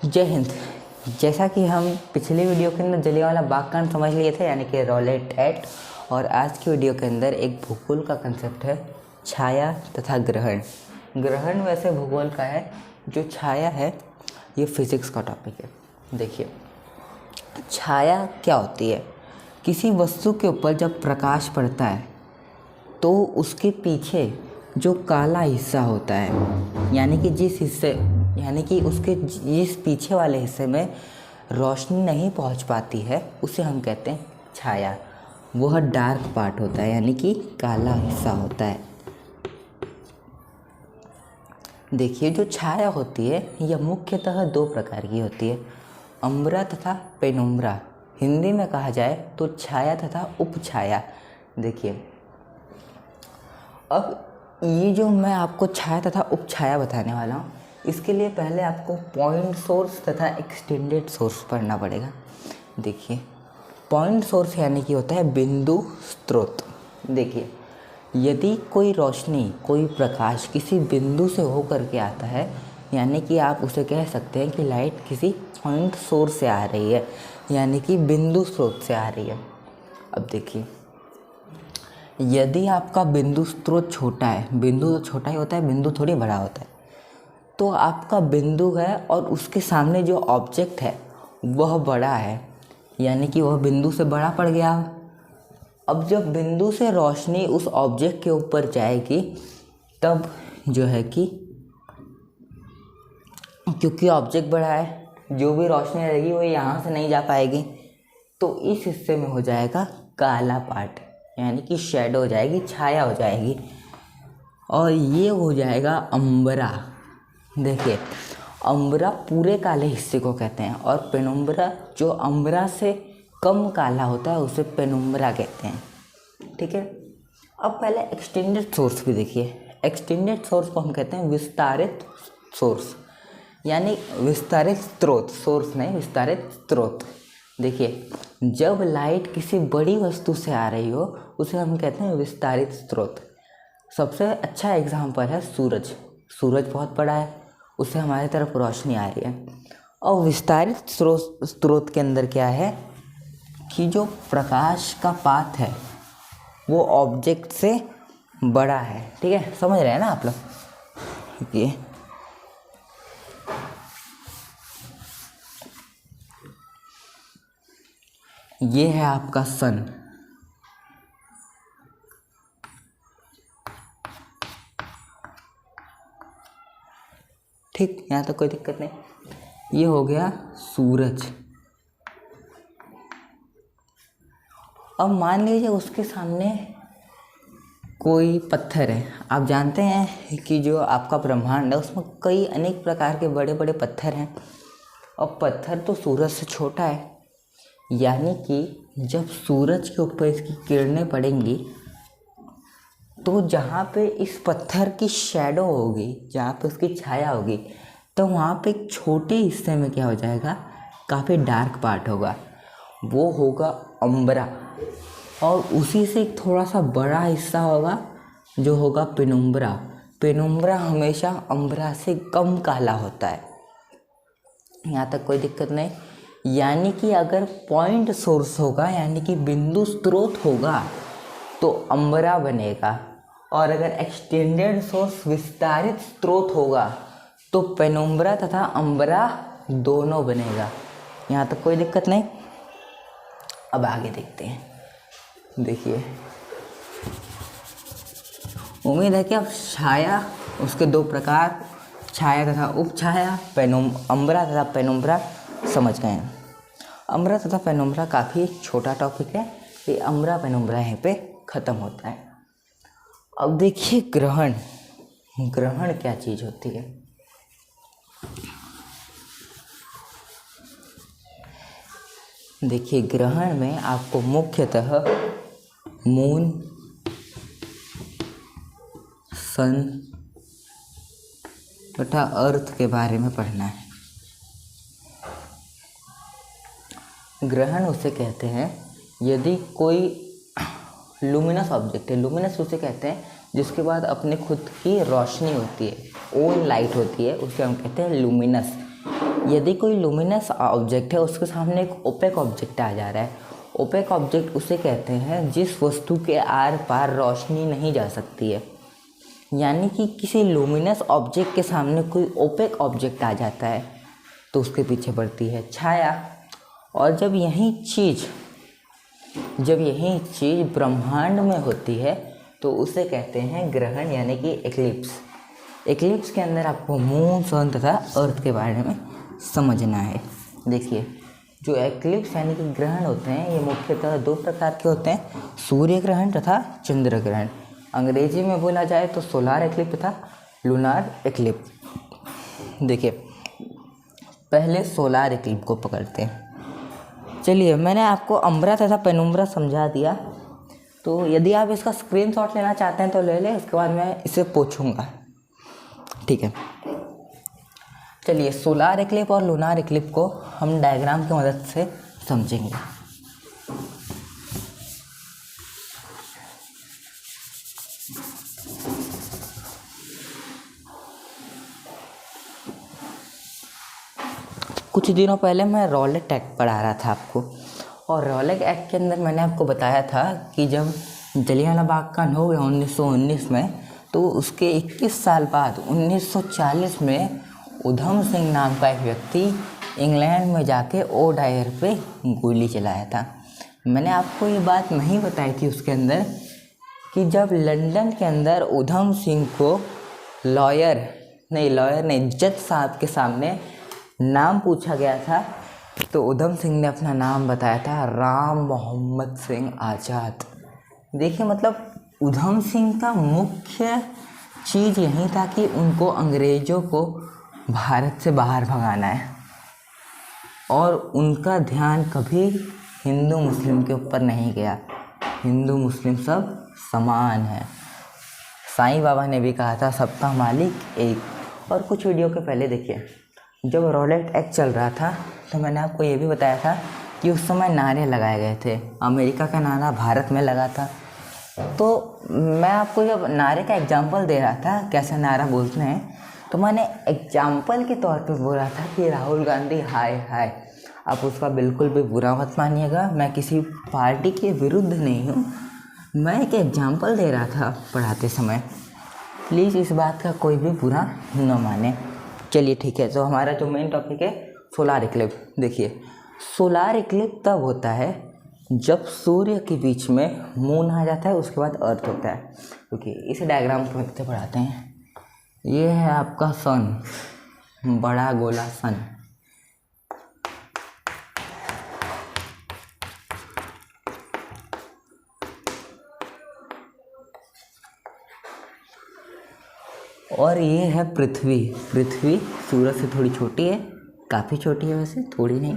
जय हिंद। जैसा कि हम पिछले वीडियो के अंदर जलियांवाला बाग कांड समझ लिए थे, यानी कि रॉलेट एक्ट, और आज की वीडियो के अंदर एक भूगोल का कंसेप्ट है छाया तथा ग्रहण। ग्रहण वैसे भूगोल का है, जो छाया है ये फिजिक्स का टॉपिक है। देखिए, छाया क्या होती है? किसी वस्तु के ऊपर जब प्रकाश पड़ता है तो उसके पीछे जो काला हिस्सा होता है, यानी कि उसके जिस पीछे वाले हिस्से में रोशनी नहीं पहुंच पाती है, उसे हम कहते हैं छाया। वह डार्क पार्ट होता है, यानी कि काला हिस्सा होता है। देखिए, जो छाया होती है यह मुख्यतः दो प्रकार की होती है, अम्बरा तथा पेनुम्ब्रा। हिंदी में कहा जाए तो छाया तथा उपछाया। देखिए, अब ये जो मैं आपको छाया तथा उपछाया बताने वाला हूँ, इसके लिए पहले आपको पॉइंट सोर्स तथा एक्सटेंडेड सोर्स पढ़ना पड़ेगा। देखिए, पॉइंट सोर्स यानी कि होता है बिंदु स्रोत। देखिए, यदि कोई रोशनी, कोई प्रकाश किसी बिंदु से होकर के आता है, यानी कि आप उसे कह सकते हैं कि लाइट किसी पॉइंट सोर्स से आ रही है, यानी कि बिंदु स्रोत से आ रही है। अब देखिए, यदि आपका बिंदु स्रोत छोटा है, बिंदु तो छोटा ही होता है, बिंदु थोड़ी बड़ा होता है, तो आपका बिंदु है और उसके सामने जो ऑब्जेक्ट है वह बड़ा है, यानी कि वह बिंदु से बड़ा पड़ गया। अब जब बिंदु से रोशनी उस ऑब्जेक्ट के ऊपर जाएगी, तब जो है कि क्योंकि ऑब्जेक्ट बड़ा है, जो भी रोशनी रहेगी वो यहाँ से नहीं जा पाएगी, तो इस हिस्से में हो जाएगा काला पार्ट, यानी कि शैडो हो जाएगी, छाया हो जाएगी, और ये हो जाएगा अम्बरा। देखिए, अम्बरा पूरे काले हिस्से को कहते हैं, और पेनुम्ब्रा जो अम्बरा से कम काला होता है उसे पेनुम्ब्रा कहते हैं। ठीक है, अब पहले एक्सटेंडेड सोर्स भी देखिए। एक्सटेंडेड सोर्स को हम कहते हैं विस्तारित सोर्स, यानी विस्तारित स्रोत, सोर्स नहीं, विस्तारित स्रोत। देखिए, जब लाइट किसी बड़ी वस्तु से आ रही हो उसे हम कहते हैं विस्तारित स्रोत। सबसे अच्छा एग्जाम्पल है सूरज। सूरज बहुत बड़ा है, उससे हमारी तरफ रोशनी आ रही है, और विस्तारित स्रोत के अंदर क्या है कि जो प्रकाश का पाथ है वो ऑब्जेक्ट से बड़ा है। ठीक है, समझ रहे हैं ना आप लोग? ये है आपका सन। ठीक, यहाँ तो कोई दिक्कत नहीं। ये हो गया सूरज। अब मान लीजिए उसके सामने कोई पत्थर है। आप जानते हैं कि जो आपका ब्रह्मांड है उसमें कई अनेक प्रकार के बड़े बड़े पत्थर हैं, और पत्थर तो सूरज से छोटा है, यानी कि जब सूरज के ऊपर इसकी किरणें पड़ेंगी तो जहाँ पे इस पत्थर की शैडो होगी, जहाँ पे उसकी छाया होगी, तो वहाँ पे एक छोटे हिस्से में क्या हो जाएगा, काफ़ी डार्क पार्ट होगा, वो होगा अम्बरा, और उसी से एक थोड़ा सा बड़ा हिस्सा होगा जो होगा पेनुम्ब्रा। पेनुम्ब्रा हमेशा अम्बरा से कम काला होता है। यहाँ तक कोई दिक्कत नहीं। यानी कि अगर पॉइंट सोर्स होगा, यानी कि बिंदु स्रोत होगा, तो अम्बरा बनेगा, और अगर एक्सटेंडेड सोर्स, विस्तारित स्रोत होगा, तो पेनुम्ब्रा तथा अम्बरा दोनों बनेगा। यहाँ तक कोई दिक्कत नहीं। अब आगे देखते हैं। देखिए, उम्मीद है कि अब छाया, उसके दो प्रकार, छाया तथा उपछाया, अम्बरा तथा पेनुम्ब्रा समझ गए हैं। अम्बरा तथा पेनुम्ब्रा काफ़ी छोटा टॉपिक है, ये अम्बरा पेनुम्ब्रा यहीं पे ख़त्म होता है। अब देखिए ग्रहण। ग्रहण क्या चीज़ होती है? देखिए, ग्रहण में आपको मुख्यतः मून, सन तथा अर्थ के बारे में पढ़ना है। ग्रहण उसे कहते हैं यदि कोई लुमिनस ऑब्जेक्ट है, लुमिनस उसे कहते हैं जिसके बाद अपने खुद की रोशनी होती है, ओन लाइट होती है, उसे हम कहते हैं लुमिनस। यदि कोई लुमिनस ऑब्जेक्ट है उसके सामने एक ओपेक ऑब्जेक्ट आ जा रहा है, ओपेक ऑब्जेक्ट उसे कहते हैं जिस वस्तु के आर पार रोशनी नहीं जा सकती है। यानी कि किसी लुमिनस ऑब्जेक्ट के सामने कोई ओपेक ऑब्जेक्ट आ जाता है तो उसके पीछे पड़ती है छाया। और जब यही चीज़ ब्रह्मांड में होती है तो उसे कहते हैं ग्रहण, यानी कि एक्लिप्स। एक्लिप्स के अंदर आपको मून, सन तथा अर्थ के बारे में समझना है। देखिए, जो एक्लिप्स यानी कि ग्रहण होते हैं ये मुख्यतः 2 प्रकार के होते हैं, सूर्य ग्रहण तथा चंद्र ग्रहण। अंग्रेजी में बोला जाए तो सोलार एक्लिप्स तथा लूनार एक्लिप्स। देखिए, पहले सोलार एक्लिप्स को पकड़ते हैं। चलिए, मैंने आपको अम्ब्रा तथा पेनुम्ब्रा समझा दिया, तो यदि आप इसका स्क्रीनशॉट लेना चाहते हैं तो ले लें, उसके बाद मैं इसे पूछूंगा, ठीक है। चलिए, सोलार एक्लिप्स और लूनार एक्लिप्स को हम डायग्राम की मदद से समझेंगे। कुछ दिनों पहले मैं रॉलेट एक्ट पढ़ा रहा था आपको, और रॉलेट एक्ट के अंदर मैंने आपको बताया था कि जब जलियांवाला बाग कांड हो गया 1919 में, तो उसके 21 साल बाद 1940 में उधम सिंह नाम का एक व्यक्ति इंग्लैंड में जाके ओडायर पे गोली चलाया था। मैंने आपको ये बात नहीं बताई थी उसके अंदर कि जब लंदन के अंदर उधम सिंह को लॉयर नहीं जज साहब के सामने नाम पूछा गया था तो उधम सिंह ने अपना नाम बताया था राम मोहम्मद सिंह आज़ाद। देखिए, मतलब उधम सिंह का मुख्य चीज़ यही था कि उनको अंग्रेज़ों को भारत से बाहर भगाना है, और उनका ध्यान कभी हिंदू मुस्लिम के ऊपर नहीं गया। हिंदू मुस्लिम सब समान है। साईं बाबा ने भी कहा था सबका मालिक एक। और कुछ वीडियो के पहले देखिए, जब रॉलेट एक्ट चल रहा था तो मैंने आपको ये भी बताया था कि उस समय नारे लगाए गए थे। अमेरिका का नारा भारत में लगा था। तो मैं आपको जब नारे का एग्जाम्पल दे रहा था कैसे नारा बोलते हैं, तो मैंने एग्जाम्पल के तौर पे बोला था कि राहुल गांधी हाय हाय। आप उसका बिल्कुल भी बुरा मत मानिएगा, मैं किसी पार्टी के विरुद्ध नहीं हूँ, मैं एक एग्जाम्पल दे रहा था पढ़ाते समय। प्लीज़ इस बात का कोई भी बुरा न माने। चलिए ठीक है, तो हमारा जो मेन टॉपिक है सोलार इक्लिप्स। देखिए, सोलार इक्लिप्स तब होता है जब सूर्य के बीच में मून आ जाता है, उसके बाद अर्थ होता है। क्योंकि इस डायग्राम को देखते पढ़ाते हैं। ये है आपका सन, बड़ा गोला सन। और ये है पृथ्वी। पृथ्वी सूरज से थोड़ी छोटी है, काफ़ी छोटी है वैसे, थोड़ी नहीं।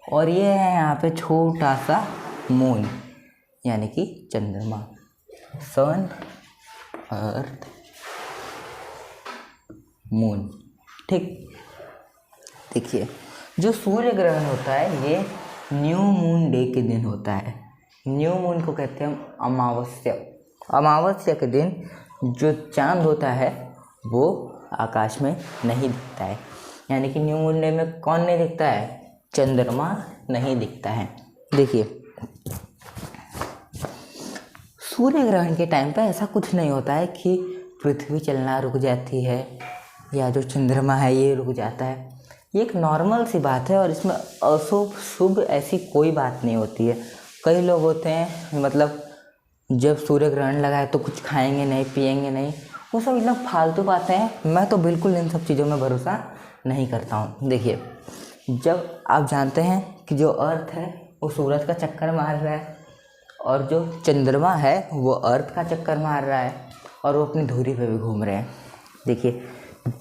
और ये है यहाँ पे छोटा सा मून, यानी कि चंद्रमा। सन, अर्थ, मून, ठीक। देखिए, जो सूर्य ग्रहण होता है ये न्यू मून डे के दिन होता है। न्यू मून को कहते हैं हम अमावस्या। अमावस्या के दिन जो चांद होता है वो आकाश में नहीं दिखता है। यानी कि न्यू मून डे में कौन नहीं दिखता है? चंद्रमा नहीं दिखता है। देखिए, सूर्य ग्रहण के टाइम पे ऐसा कुछ नहीं होता है कि पृथ्वी चलना रुक जाती है या जो चंद्रमा है ये रुक जाता है। ये एक नॉर्मल सी बात है और इसमें अशुभ शुभ ऐसी कोई बात नहीं होती है। कई लोग होते हैं मतलब जब सूर्य ग्रहण लगा है तो कुछ खाएंगे नहीं, पिएंगे नहीं, वो सब एकदम फालतू बातें हैं। मैं तो बिल्कुल इन सब चीज़ों में भरोसा नहीं करता हूँ। देखिए, जब आप जानते हैं कि जो अर्थ है वो सूरज का चक्कर मार रहा है और जो चंद्रमा है वो अर्थ का चक्कर मार रहा है और वो अपनी धुरी पे भी घूम रहे हैं। देखिए,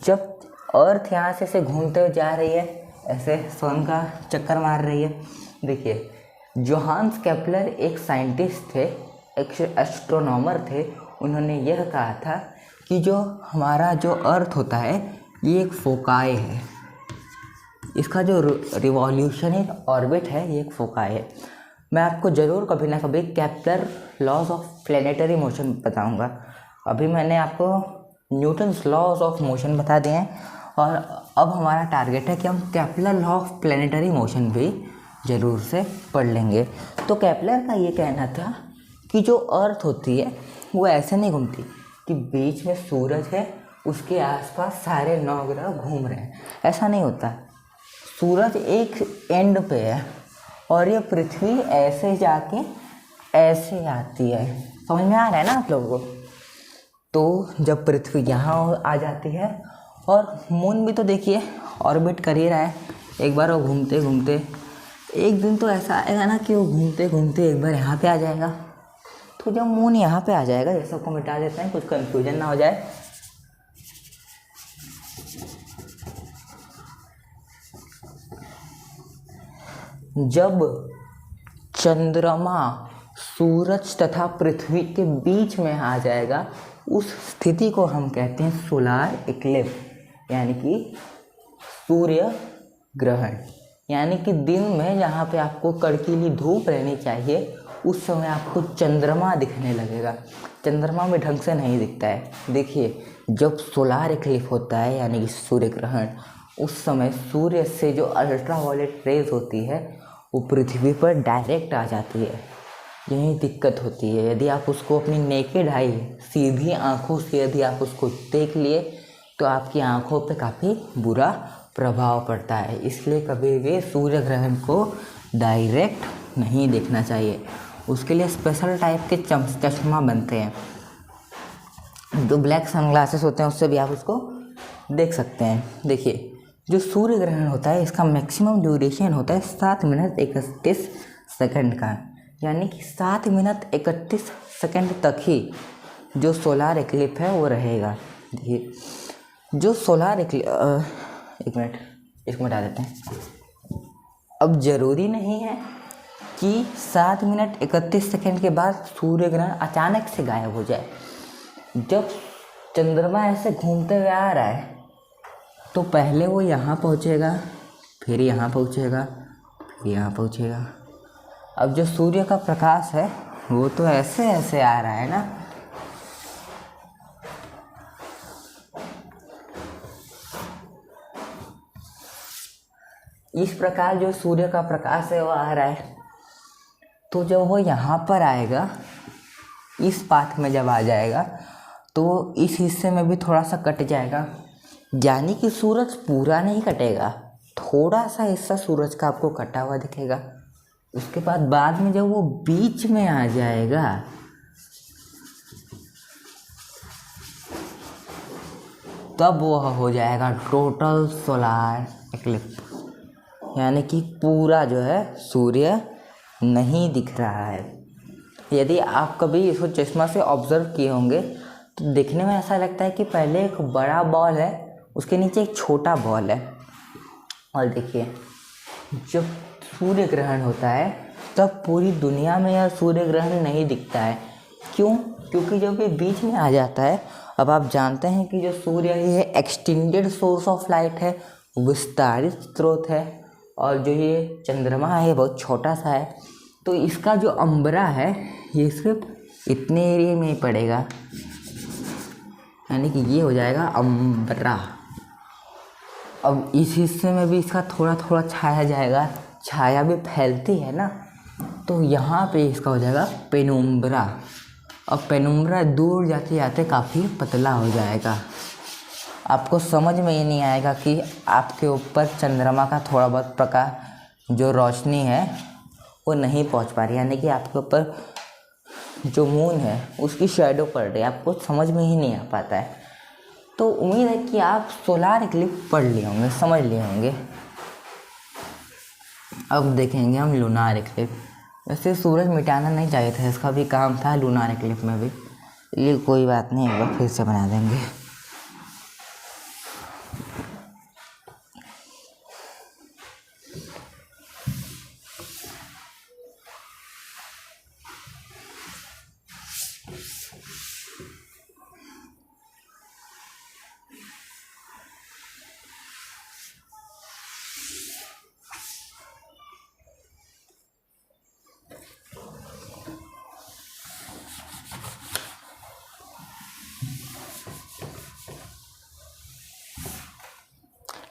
जब अर्थ यहाँ से ऐसे घूमते हुए जा रही है, ऐसे सन का चक्कर मार रही है। देखिए, जोहान्स केपलर एक साइंटिस्ट थे, एक एस्ट्रोनॉमर थे। उन्होंने यह कहा था कि जो हमारा जो अर्थ होता है ये एक फोकाई है। इसका जो रिवॉल्यूशनरी ऑर्बिट है ये एक फोकाई है। मैं आपको ज़रूर कभी ना कभी Kepler laws of planetary motion बताऊंगा। अभी मैंने आपको न्यूटन्स लॉज ऑफ मोशन बता दिए हैं और अब हमारा टारगेट है कि हम Kepler law of planetary motion भी ज़रूर से पढ़ लेंगे। तो केपलर का ये कहना था कि जो अर्थ होती है वो ऐसे नहीं घूमती कि बीच में सूरज है, उसके आसपास सारे 9 ग्रह घूम रहे हैं, ऐसा नहीं होता। सूरज एक एंड पे है और ये पृथ्वी ऐसे जाके ऐसे आती है। समझ में आ रहा है ना आप लोगों को? तो जब पृथ्वी यहाँ आ जाती है, और मून भी तो देखिए ऑर्बिट कर ही रहा है, एक बार वो घूमते घूमते एक दिन तो ऐसा आएगा ना कि वो घूमते घूमते एक बार यहाँ पे आ जाएगा। तो जब मून यहाँ पे आ जाएगा, ये सबको मिटा देते हैं, कुछ कंफ्यूजन ना हो जाए। जब चंद्रमा सूरज तथा पृथ्वी के बीच में आ जाएगा, उस स्थिति को हम कहते हैं सोलार इक्लिप्स, यानी कि सूर्य ग्रहण। यानी कि दिन में जहाँ पे आपको कड़कीली धूप रहनी चाहिए, उस समय आपको चंद्रमा दिखने लगेगा। चंद्रमा में ढंग से नहीं दिखता है। देखिए, जब सोलार इक्लिप्स होता है यानी कि सूर्य ग्रहण, उस समय सूर्य से जो अल्ट्रावायलेट रेज होती है वो पृथ्वी पर डायरेक्ट आ जाती है। यही दिक्कत होती है। यदि आप उसको अपनी नेकेड आई सीधी आंखों से यदि आप उसको देख लिए तो आपकी आंखों पे काफ़ी बुरा प्रभाव पड़ता है। इसलिए कभी भी सूर्य ग्रहण को डायरेक्ट नहीं देखना चाहिए। उसके लिए स्पेशल टाइप के चश्मा बनते हैं, जो ब्लैक सनग्लासेस होते हैं, उससे भी आप उसको देख सकते हैं। देखिए, जो सूर्य ग्रहण होता है इसका मैक्सिमम ड्यूरेशन होता है 7 मिनट 31 सेकंड का, यानी कि 7 मिनट 31 सेकंड तक ही जो सोलार इक्लिप्स है वो रहेगा। देखिए, जो सोलार एक मिनट इसको मिटा देते हैं। अब ज़रूरी नहीं है कि 7 मिनट 31 सेकंड के बाद सूर्य ग्रहण अचानक से गायब हो जाए। जब चंद्रमा ऐसे घूमते हुए आ रहा है तो पहले वो यहाँ पहुँचेगा, फिर यहाँ पहुँचेगा, फिर यहाँ पहुँचेगा। अब जो सूर्य का प्रकाश है वो तो ऐसे ऐसे आ रहा है ना, इस प्रकार जो सूर्य का प्रकाश है वो आ रहा है। तो जब वो यहाँ पर आएगा, इस पाथ में जब आ जाएगा तो इस हिस्से में भी थोड़ा सा कट जाएगा, यानी कि सूरज पूरा नहीं कटेगा, थोड़ा सा हिस्सा सूरज का आपको कटा हुआ दिखेगा। उसके बाद में जब वो बीच में आ जाएगा तब वो हो जाएगा टोटल सोलार इक्लिप्स, यानी कि पूरा जो है सूर्य नहीं दिख रहा है। यदि आप कभी इसको चश्मा से ऑब्जर्व किए होंगे तो देखने में ऐसा लगता है कि पहले एक बड़ा बॉल है, उसके नीचे एक छोटा बॉल है। और देखिए, जब सूर्य ग्रहण होता है तब पूरी दुनिया में यह सूर्य ग्रहण नहीं दिखता है। क्यों? क्योंकि जब ये बीच में आ जाता है, अब आप जानते हैं कि जो सूर्य है एक्सटेंडेड सोर्स ऑफ लाइट है, विस्तारित स्रोत है, और जो ये चंद्रमा है बहुत छोटा सा है। तो इसका जो अम्बरा है ये सिर्फ इतने एरिया में ही पड़ेगा, यानी कि ये हो जाएगा अम्बरा। अब इस हिस्से में भी इसका थोड़ा थोड़ा छाया जाएगा, छाया भी फैलती है ना, तो यहाँ पे इसका हो जाएगा पेनुम्ब्रा। अब पेनुम्ब्रा दूर जाते जाते काफ़ी पतला हो जाएगा। आपको समझ में ही नहीं आएगा कि आपके ऊपर चंद्रमा का थोड़ा बहुत प्रकाश जो रोशनी है वो नहीं पहुँच पा रही, यानी कि आपके ऊपर जो मून है उसकी शैडो पड़ रही है, आपको समझ में ही नहीं आ पाता है। तो उम्मीद है कि आप सोलार इक्लिप्स पढ़ लिए होंगे, समझ लिए होंगे। अब देखेंगे हम लूनार इक्लिप्स। वैसे सूरज मिटाना नहीं चाहिए था, इसका भी काम था लूनार इक्लिप्स में भी, ये कोई बात नहीं, एक बार फिर से बना देंगे।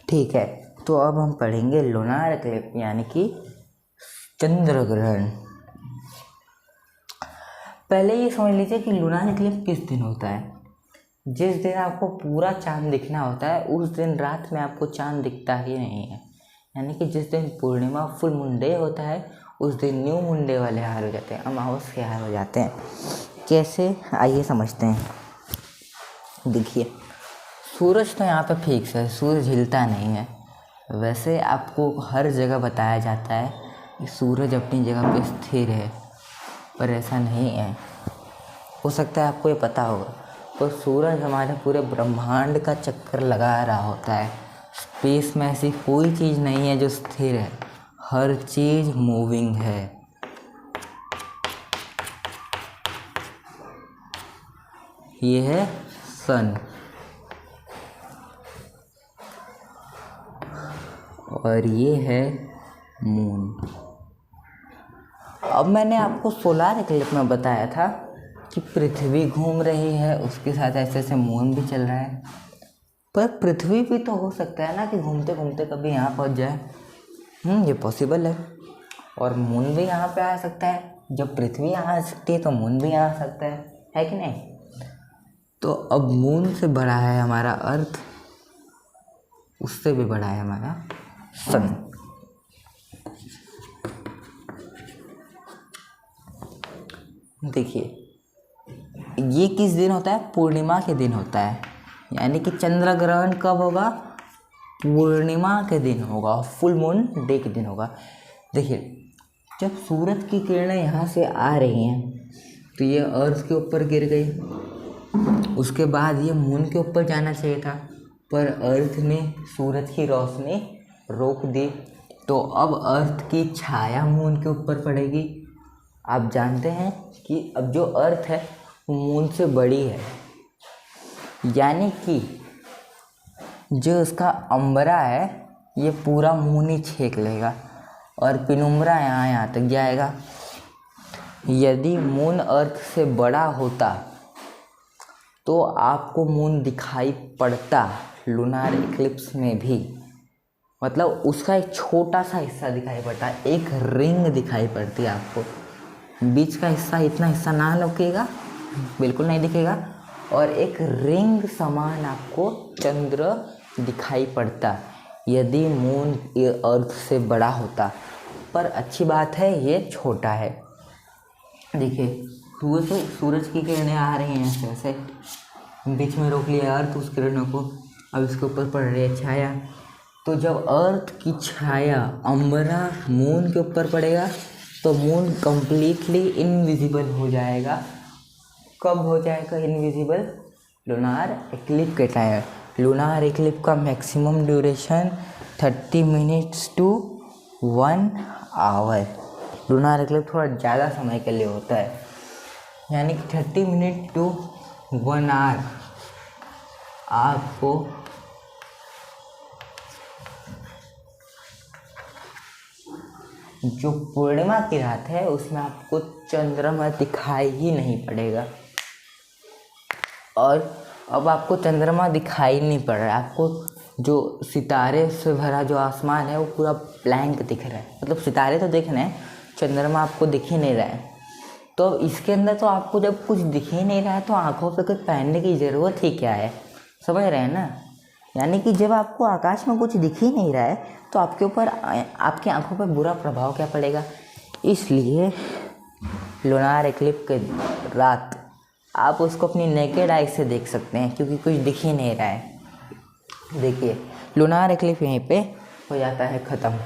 ठीक है, तो अब हम पढ़ेंगे लूनार एक्लिप्स यानी कि चंद्र ग्रहण। पहले ये समझ लीजिए कि लूनार एक्लिप्स किस दिन होता है। जिस दिन आपको पूरा चांद दिखना होता है उस दिन रात में आपको चांद दिखता ही नहीं है, यानी कि जिस दिन पूर्णिमा फुल मून डे होता है उस दिन न्यू मून डे वाले हार हो जाते हैं, अमावस के हार हो जाते हैं। कैसे, आइए समझते हैं। देखिए, सूरज तो यहाँ पे फिक्स है, सूरज हिलता नहीं है। वैसे आपको हर जगह बताया जाता है कि सूरज अपनी जगह पे स्थिर है, पर ऐसा नहीं है। हो सकता है आपको ये पता होगा, पर सूरज हमारे पूरे ब्रह्मांड का चक्कर लगा रहा होता है। स्पेस में ऐसी कोई चीज़ नहीं है जो स्थिर है, हर चीज़ मूविंग है। ये है सन और ये है मून। अब मैंने आपको सोलार एक्लिप्स में बताया था कि पृथ्वी घूम रही है, उसके साथ ऐसे ऐसे मून भी चल रहा है, पर पृथ्वी भी तो हो सकता है ना कि घूमते घूमते कभी यहाँ पहुँच जाए। ये पॉसिबल है। और मून भी यहाँ पे आ सकता है। जब पृथ्वी यहाँ आ सकती है तो मून भी यहाँ आ सकता है कि नहीं। तो अब मून से बड़ा है हमारा अर्थ, उससे भी बड़ा है हमारा सन। देखिए, ये किस दिन होता है? पूर्णिमा के दिन होता है, यानी कि चंद्र ग्रहण कब होगा? पूर्णिमा के दिन होगा, फुल मून डे के दिन होगा। देखिए, जब सूरज की किरणें यहाँ से आ रही हैं तो ये अर्थ के ऊपर गिर गई, उसके बाद ये मून के ऊपर जाना चाहिए था, पर अर्थ ने सूरज की रोशनी रोक दी, तो अब अर्थ की छाया मून के ऊपर पड़ेगी। आप जानते हैं कि अब जो अर्थ है वो मून से बड़ी है, यानी कि जो उसका अंबरा है ये पूरा मून ही छेक लेगा और पेनुम्ब्रा यहाँ तक जाएगा। यदि मून अर्थ से बड़ा होता तो आपको मून दिखाई पड़ता लूनार इक्लिप्स में भी, मतलब उसका एक छोटा सा हिस्सा दिखाई पड़ता, एक रिंग दिखाई पड़ती आपको। बीच का हिस्सा, इतना हिस्सा ना दिखेगा, बिल्कुल नहीं दिखेगा, और एक रिंग समान आपको चंद्र दिखाई पड़ता यदि मून अर्थ से बड़ा होता। पर अच्छी बात है ये छोटा है। देखिए, सूरज की किरणें आ रही हैं ऐसे ऐसे, बीच में रोक लिया अर्थ उस किरणों को, अब इसके ऊपर पड़ रही है छाया। तो जब अर्थ की छाया अंबरा मून के ऊपर पड़ेगा तो मून कंप्लीटली इनविजिबल हो जाएगा। कब हो जाएगा इनविजिबल? लूनार एक्लिप्स के टाइम। लूनार एक्लिप्स का maximum duration 30 minutes to 1 hour. Lunar eclipse थोड़ा ज़्यादा समय के लिए होता है, यानी कि 30 मिनट टू 1 आवर आपको जो पूर्णिमा की रात है उसमें आपको चंद्रमा दिखाई ही नहीं पड़ेगा। और अब आपको चंद्रमा दिखाई नहीं पड़ रहा है, आपको जो सितारे से भरा जो आसमान है वो पूरा ब्लैंक दिख रहा है, मतलब सितारे तो दिख रहे हैं, चंद्रमा आपको दिख ही नहीं रहा है। तो इसके अंदर तो आपको जब कुछ दिख ही नहीं रहा है तो आँखों पे कुछ पहनने की ज़रूरत ही क्या है, समझ रहे हैं ना। यानी कि जब आपको आकाश में कुछ दिख ही नहीं रहा है तो आपके ऊपर, आपकी आंखों पर बुरा प्रभाव क्या पड़ेगा। इसलिए लूनार एक्लिप्स के रात आप उसको अपनी नेकेड आई से देख सकते हैं, क्योंकि कुछ दिख ही नहीं रहा है। देखिए, लूनार एक्लिप्स यहीं पे हो जाता है ख़त्म।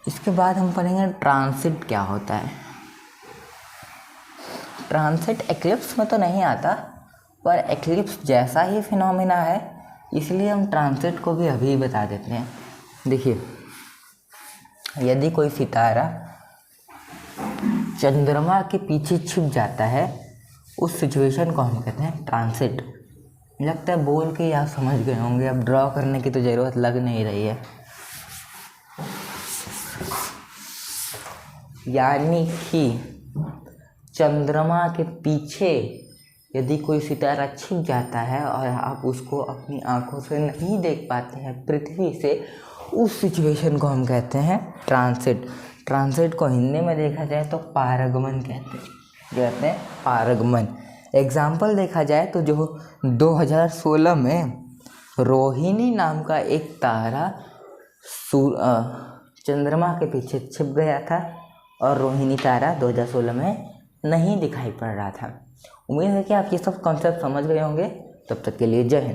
इसके बाद हम पढ़ेंगे ट्रांसिट क्या होता है। ट्रांसिट एक्लिप्स में तो नहीं आता, पर एक्लिप्स जैसा ही फिनोमिना है, इसलिए हम ट्रांसिट को भी अभी बता देते हैं। देखिए, यदि कोई सितारा चंद्रमा के पीछे छिप जाता है उस सिचुएशन को हम कहते हैं ट्रांसिट। लगता है बोल के आप समझ गए होंगे, अब ड्रॉ करने की तो ज़रूरत लग नहीं रही है। यानी कि चंद्रमा के पीछे यदि कोई सितारा छिप जाता है और आप उसको अपनी आंखों से नहीं देख पाते हैं पृथ्वी से, उस सिचुएशन को हम कहते हैं ट्रांसिट। ट्रांसिट को हिंदी में देखा जाए तो पारगमन कहते हैं पारगमन। एग्जाम्पल देखा जाए तो जो 2016 में रोहिणी नाम का एक तारा चंद्रमा के पीछे छिप गया था और रोहिणी तारा 2016 में नहीं दिखाई पड़ रहा था। उम्मीद है कि आप ये सब कॉन्सेप्ट समझ गए होंगे। तब तक के लिए जय हिंद।